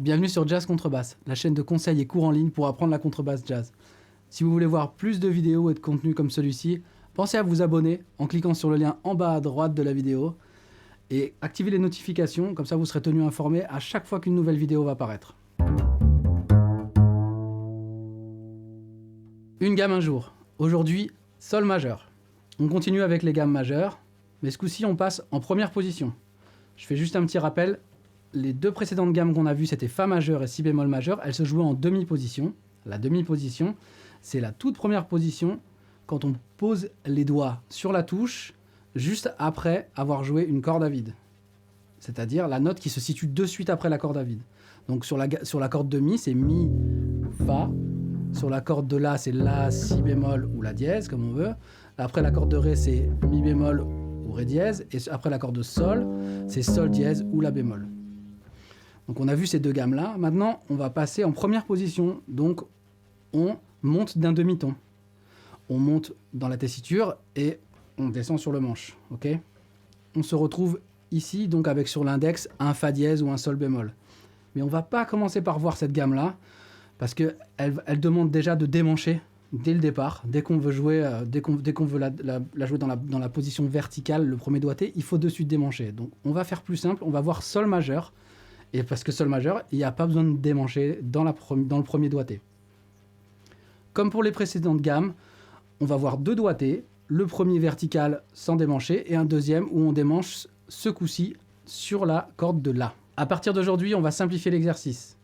Bienvenue sur Jazz Contrebasse, la chaîne de conseils et cours en ligne pour apprendre la contrebasse jazz. Si vous voulez voir plus de vidéos et de contenus comme celui-ci, pensez à vous abonner en cliquant sur le lien en bas à droite de la vidéo et activez les notifications, comme ça vous serez tenu informé à chaque fois qu'une nouvelle vidéo va apparaître. Une gamme un jour. Aujourd'hui, Sol majeur. On continue avec les gammes majeures, mais ce coup-ci on passe en première position. Je fais juste un petit rappel. Les deux précédentes gammes qu'on a vues, c'était Fa majeur et Si bémol majeur. Elles se jouaient en demi-position. La demi-position, c'est la toute première position quand on pose les doigts sur la touche juste après avoir joué une corde à vide. C'est-à-dire la note qui se situe de suite après la corde à vide. Donc sur la corde de Mi, c'est Mi, Fa. Sur la corde de La, c'est La, Si bémol ou La dièse, comme on veut. Après la corde de Ré, c'est Mi bémol ou Ré dièse. Et après la corde de Sol, c'est Sol dièse ou La bémol. Donc on a vu ces deux gammes-là. Maintenant, on va passer en première position. Donc on monte d'un demi-ton. On monte dans la tessiture et on descend sur le manche. Okay, on se retrouve ici, donc avec sur l'index un Fa dièse ou un Sol bémol. Mais on ne va pas commencer par voir cette gamme-là, parce qu'elle demande déjà de démancher dès le départ. Dès qu'on veut jouer, dès qu'on veut la jouer dans la position verticale, le premier doigté, il faut de suite démancher. Donc on va faire plus simple, on va voir Sol majeur. Et parce que Sol majeur, il n'y a pas besoin de démancher dans le premier doigté. Comme pour les précédentes gammes, on va voir deux doigtés, le premier vertical sans démancher et un deuxième où on démanche ce coup-ci sur la corde de La. À partir d'aujourd'hui, on va simplifier l'exercice.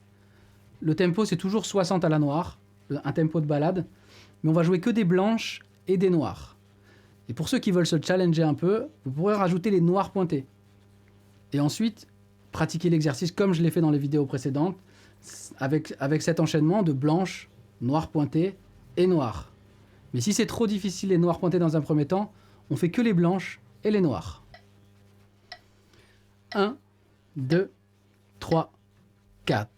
Le tempo, c'est toujours 60 à la noire, un tempo de ballade, mais on va jouer que des blanches et des noires. Et pour ceux qui veulent se challenger un peu, vous pourrez rajouter les noirs pointés. Et ensuite, pratiquer l'exercice comme je l'ai fait dans les vidéos précédentes, avec cet enchaînement de blanche, noir pointé et noir. Mais si c'est trop difficile les noirs pointés dans un premier temps, on fait que les blanches et les noirs. 1, 2, 3, 4.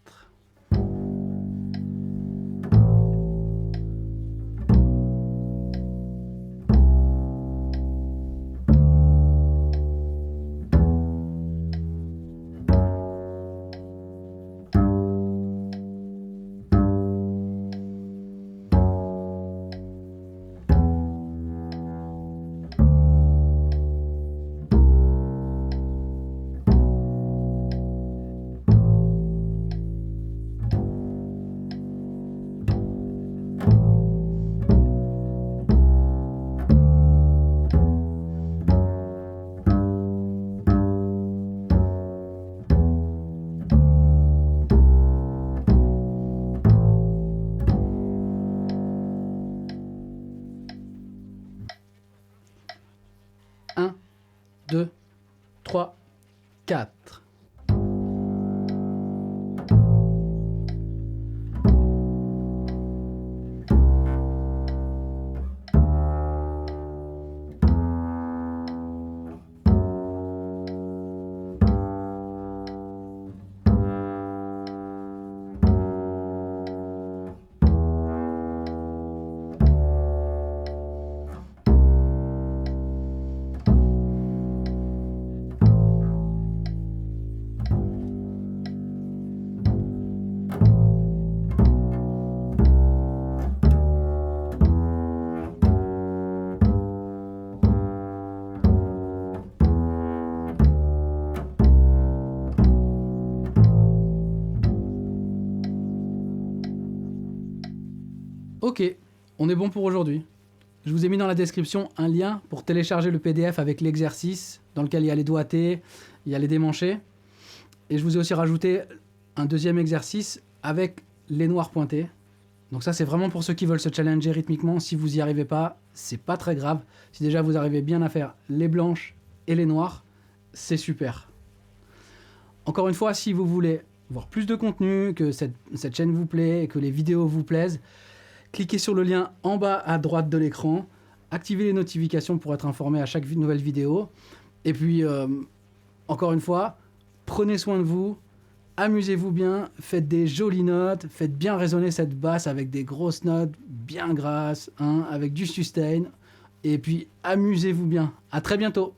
Un, 2, 3, 4. Ok, on est bon pour aujourd'hui. Je vous ai mis dans la description un lien pour télécharger le PDF avec l'exercice dans lequel il y a les doigtés, il y a les démanchés. Et je vous ai aussi rajouté un deuxième exercice avec les noirs pointés. Donc ça, c'est vraiment pour ceux qui veulent se challenger rythmiquement. Si vous n'y arrivez pas, c'est pas très grave. Si déjà vous arrivez bien à faire les blanches et les noirs, c'est super. Encore une fois, si vous voulez voir plus de contenu, que cette chaîne vous plaît et que les vidéos vous plaisent, cliquez sur le lien en bas à droite de l'écran, activez les notifications pour être informé à chaque nouvelle vidéo. Et puis, encore une fois, prenez soin de vous, amusez-vous bien, faites des jolies notes, faites bien résonner cette basse avec des grosses notes bien grasses, hein, avec du sustain. Et puis, amusez-vous bien. À très bientôt.